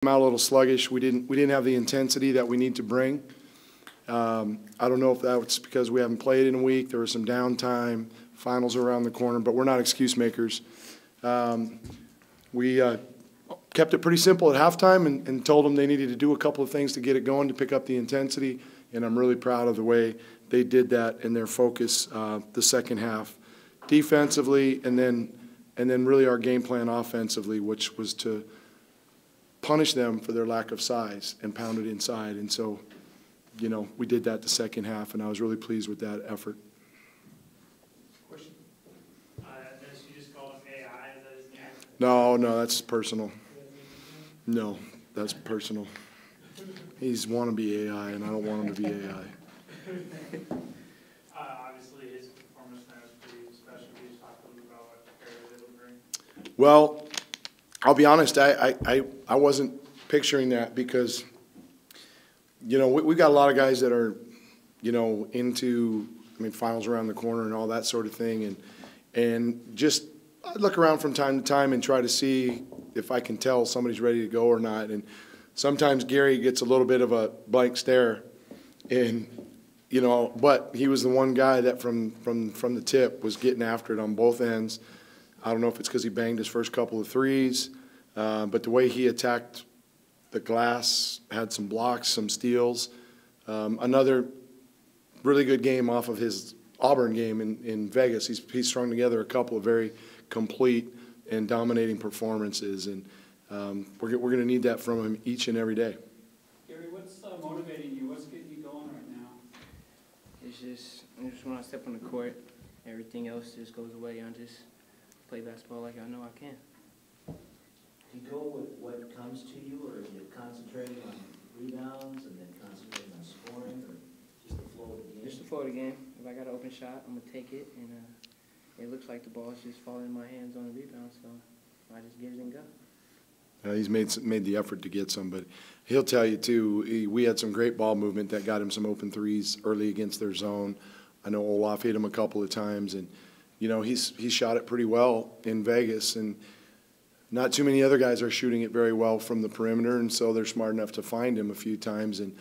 out a little sluggish. We didn't have the intensity that we need to bring. I don't know if that was because we haven't played in a week. There was some downtime. Finals are around the corner, but we're not excuse makers. We kept it pretty simple at halftime and told them they needed to do a couple of things to get it going, to pick up the intensity, and I'm really proud of the way they did that and their focus the second half defensively, and then really our game plan offensively, which was to punish them for their lack of size and pound it inside. And so, you know, we did that the second half, and I was really pleased with that effort. Question? You just called him AI. Is that his name? No, that's personal. No, that's personal. He's wannabe AI, and I don't want him to be AI. Obviously, his performance now is pretty special. Can you just talk a little bit about what Perry was able to bring? Well, I'll be honest, I wasn't picturing that because, you know, we got a lot of guys that are, you know, into, I mean, finals around the corner and all that sort of thing, and just I look around from time to time and try to see if I can tell somebody's ready to go or not. And sometimes Gary gets a little bit of a blank stare, and you know, but he was the one guy that from the tip was getting after it on both ends. I don't know if it's because he banged his first couple of threes, but the way he attacked the glass, had some blocks, some steals. Another really good game off of his Auburn game in Vegas. He's strung together a couple of very complete and dominating performances, and we're going to need that from him each and every day. Gary, what's motivating you? What's getting you going right now? It's just when I step on the court, everything else just goes away. I just play basketball like I know I can. Do you go with what comes to you, or do you concentrate on rebounds and then concentrate on scoring, or just the flow of the game? Just the flow of the game. If I got an open shot, I'm going to take it, and it looks like the ball's just falling in my hands on the rebound, so I just get it and go. He's made the effort to get some, but he'll tell you too, we had some great ball movement that got him some open threes early against their zone. I know Olaf hit him a couple of times, and you know, he shot it pretty well in Vegas, and not too many other guys are shooting it very well from the perimeter, and so they're smart enough to find him a few times. And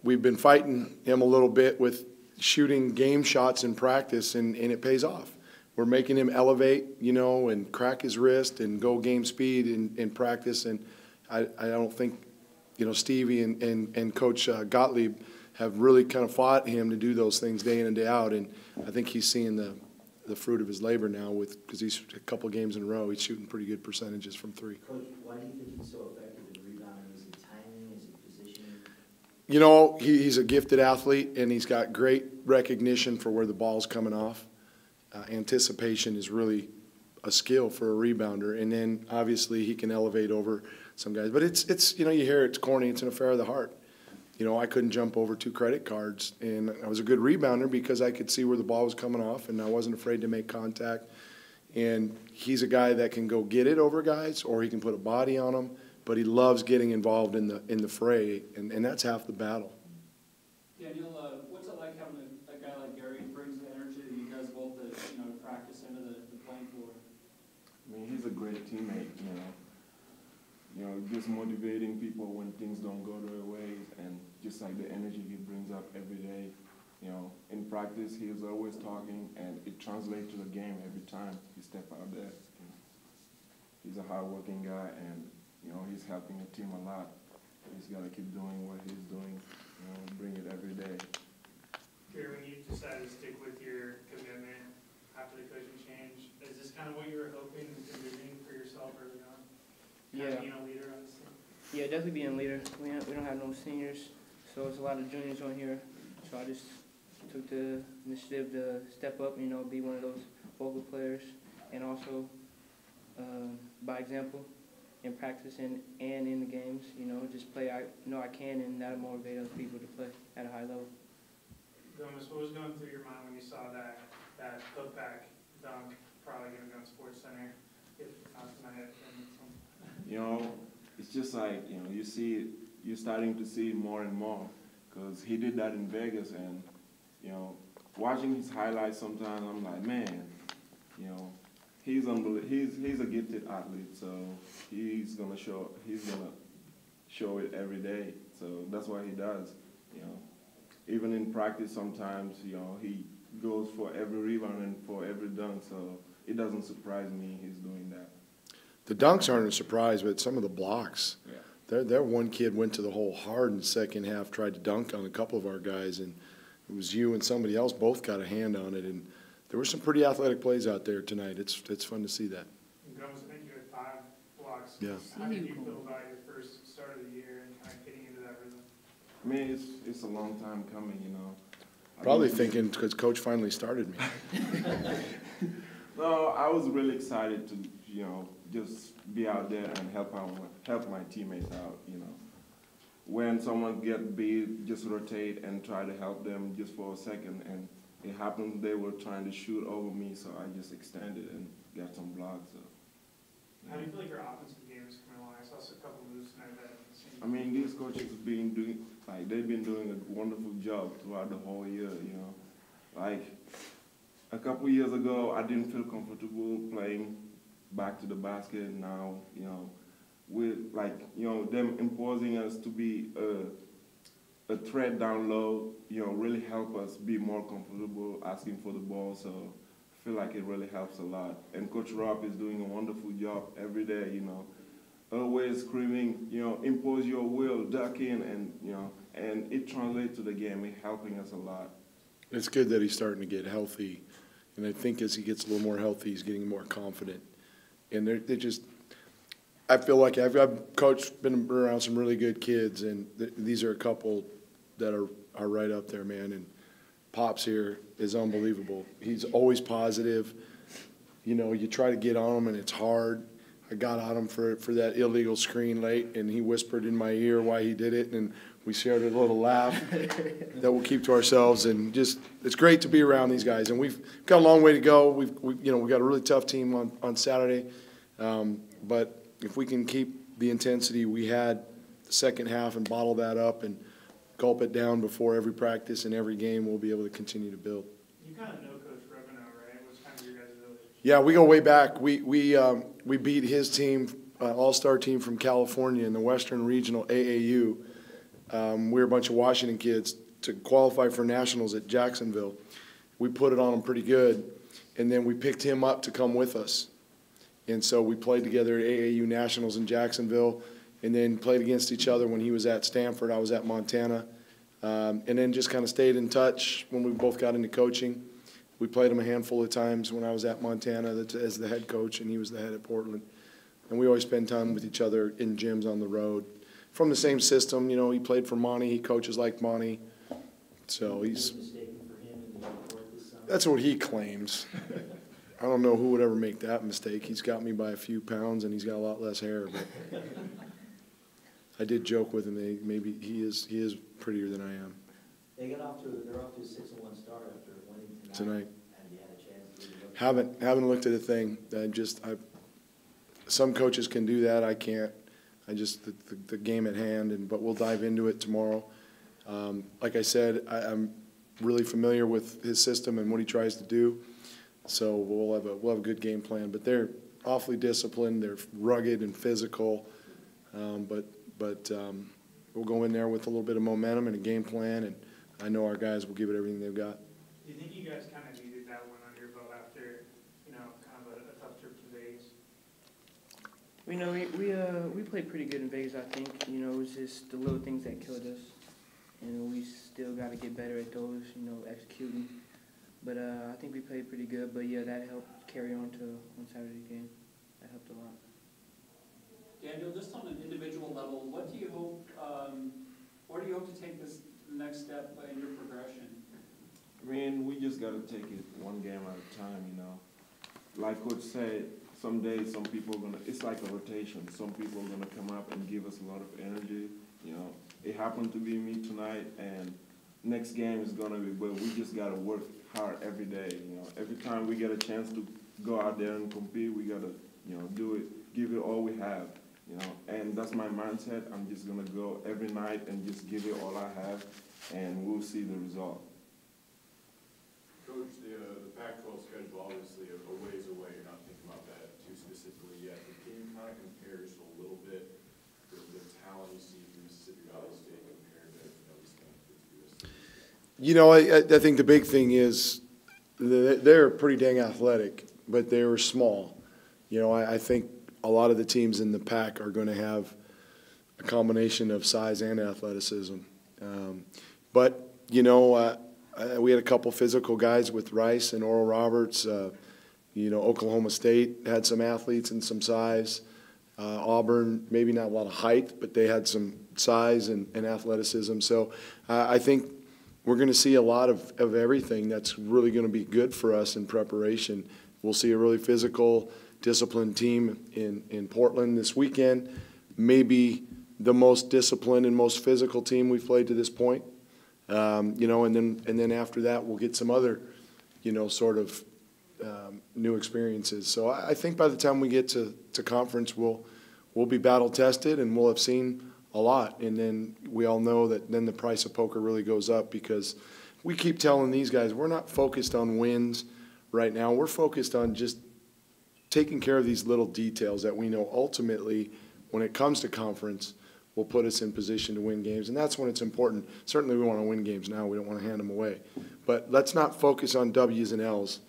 we've been fighting him a little bit with shooting game shots in practice, and it pays off. We're making him elevate, you know, and crack his wrist and go game speed in practice. And I don't think, you know, Stevie and Coach Gottlieb have really kind of fought him to do those things day in and day out. And I think he's seeing the fruit of his labor now, because he's a couple games in a row, he's shooting pretty good percentages from three. Coach, why do you think he's so effective in rebounding? Is it timing? Is it positioning? You know, he's a gifted athlete, and he's got great recognition for where the ball's coming off. Anticipation is really a skill for a rebounder, and then obviously he can elevate over some guys. But it's you know, you hear it's corny, it's an affair of the heart. You know, I couldn't jump over 2 credit cards, and I was a good rebounder because I could see where the ball was coming off, and I wasn't afraid to make contact. And he's a guy that can go get it over guys, or he can put a body on them, but he loves getting involved in the fray, and that's half the battle. Daniel, what's it like having a guy like Gary who brings the energy that you guys both to practice into the playing floor? I mean, he's a great teammate, you know, just motivating people when things don't go their way, and just like the energy he brings up every day. You know, in practice, he is always talking, and it translates to the game every time he step out there. He's a hard-working guy, and you know, he's helping the team a lot. He's got to keep doing what he's doing, you know, bring it every day. Gary, when you decided to stick with your commitment after the coaching change, is this kind of what you were hoping and envisioning for yourself early on? Yeah. Being a leader on this team? Yeah, definitely being a leader. We don't have no seniors, so it's a lot of juniors on here. So I just took the initiative to step up, you know, be one of those vocal players, and also by example in practice and in the games, you know, just play I know I can, and that'll motivate other people to play at a high level. Gomis, what was going through your mind when you saw that putback dunk, probably going to go on Sports Center? You know, it's just like, you know, you're starting to see more and more, because he did that in Vegas, and you know, watching his highlights sometimes, I'm like, man, you know, he's a gifted athlete, so he's gonna show it every day. So that's what he does, you know. Even in practice sometimes, you know, he goes for every rebound and for every dunk, so it doesn't surprise me he's doing that. The dunks aren't a surprise, but some of the blocks. Yeah. There one kid went to the hole hard in the second half, tried to dunk on a couple of our guys, and it was you and somebody else both got a hand on it, and there were some pretty athletic plays out there tonight. It's fun to see that. Gomis, I think you had 5 blocks. Yeah. How did you feel about your first start of the year and kind of getting into that rhythm? I mean, it's a long time coming, you know. Probably thinking because Coach finally started me. No, I was really excited to, you know, just be out there and help my teammates out, you know. When someone get beat, just rotate and try to help them just for a second. And it happened they were trying to shoot over me, so I just extended and got some blocks. So, How do you feel like your offensive game is coming along? I saw a couple moves tonight that seemed. I mean, these coaches they've been doing a wonderful job throughout the whole year, you know. Like, a couple years ago, I didn't feel comfortable playing back to the basket. Now, you know, with, like, you know, them imposing us to be a threat down low, you know, really help us be more comfortable asking for the ball. So I feel like it really helps a lot. And Coach Rob is doing a wonderful job every day, you know. Always screaming, you know, impose your will, duck in, and, you know, and it translates to the game. It's helping us a lot. It's good that he's starting to get healthy, and I think as he gets a little more healthy, he's getting more confident. And they're just, I feel like I've been around some really good kids, and these are a couple that are right up there, man. And Pops here is unbelievable. He's always positive. You know, you try to get on him, and it's hard. I got on him for that illegal screen late, and he whispered in my ear why he did it, and we shared a little laugh that we'll keep to ourselves. And just, it's great to be around these guys. And we've got a long way to go. We've got a really tough team on Saturday, but if we can keep the intensity we had the second half and bottle that up and gulp it down before every practice and every game, we'll be able to continue to build. You kind of know Coach Rubino, right? What's kind of your guys' relationship? Yeah, we go way back. We beat his team, all-star team from California in the Western Regional AAU. We were a bunch of Washington kids to qualify for nationals at Jacksonville. We put it on him pretty good, and then we picked him up to come with us. And so we played together at AAU nationals in Jacksonville, and then played against each other when he was at Stanford, I was at Montana, and then just kind of stayed in touch when we both got into coaching. We played him a handful of times when I was at Montana as the head coach, and he was the head at Portland. And we always spend time with each other in gyms on the road. From the same system, you know, he played for Monty. He coaches like Monty. So he's – that's what he claims. I don't know who would ever make that mistake. He's got me by a few pounds, and he's got a lot less hair. But I did joke with him. Maybe he is prettier than I am. They're off to a 6-1 start after winning tonight. Have you had a chance to Haven't looked at a thing. Some coaches can do that. I can't. The game at hand, but we'll dive into it tomorrow. Like I said, I'm really familiar with his system and what he tries to do. So we'll have a good game plan. But they're awfully disciplined. They're rugged and physical. But we'll go in there with a little bit of momentum and a game plan, and I know our guys will give it everything they've got. Do you think you guys kind of needed that one under your belt after, you know, kind of a tough trip to Vegas? You know, we played pretty good in Vegas, I think. You know, it was just the little things that killed us. And we still got to get better at those, you know, executing. But I think we played pretty good. But, yeah, that helped carry on Saturday's game. That helped a lot. Daniel, just on an individual level, what do you hope, where do you hope to take this next step in your progression? I mean, we just got to take it one game at a time, you know. Like Coach said, some days some people are going to, it's like a rotation. Some people are going to come up and give us a lot of energy, you know. It happened to be me tonight, and next game is going to be, but we just got to work hard every day, you know. Every time we get a chance to go out there and compete, we got to, you know, do it, give it all we have, you know. And that's my mindset. I'm just going to go every night and just give it all I have, and we'll see the result. Coach, the Pac-12 schedule obviously a ways away. You're not thinking about that too specifically yet. But can you kind of compare just a little bit the talent you see You know, I think the big thing is they're pretty dang athletic, but they were small. You know, I think a lot of the teams in the pack are going to have a combination of size and athleticism. But, you know, we had a couple physical guys with Rice and Oral Roberts. You know, Oklahoma State had some athletes and some size. Auburn, maybe not a lot of height, but they had some size and athleticism. So I think we're going to see a lot of everything that's really going to be good for us in preparation. We'll see a really physical, disciplined team in Portland this weekend, maybe the most disciplined and most physical team we've played to this point. You know, and then after that, we'll get some other, you know, sort of new experiences. So I think by the time we get to conference, we'll be battle tested and we'll have seen a lot. And then we all know that then the price of poker really goes up, because we keep telling these guys we're not focused on wins right now. We're focused on just taking care of these little details that we know ultimately, when it comes to conference, will put us in position to win games. And that's when it's important. Certainly we want to win games now. We don't want to hand them away. But let's not focus on W's and L's.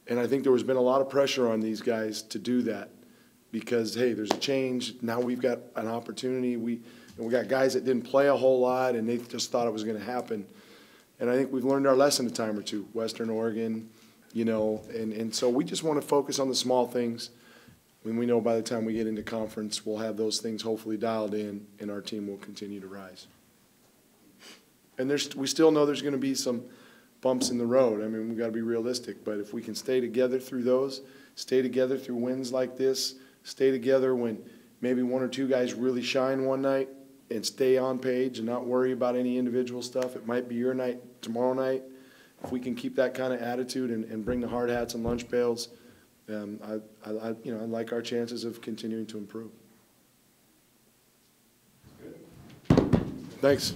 And I think there has been a lot of pressure on these guys to do that, because, hey, there's a change. Now we've got an opportunity. We got guys that didn't play a whole lot, and they just thought it was going to happen. And I think we've learned our lesson a time or two, Western Oregon, you know, and so we just want to focus on the small things. When we know by the time we get into conference, we'll have those things hopefully dialed in, and our team will continue to rise. And we still know there's going to be some bumps in the road. I mean, we've got to be realistic. But if we can stay together through those, stay together through wins like this, stay together when maybe one or two guys really shine one night, and stay on page and not worry about any individual stuff. It might be your night tomorrow night. If we can keep that kind of attitude and bring the hard hats and lunch pails, I like our chances of continuing to improve. Thanks.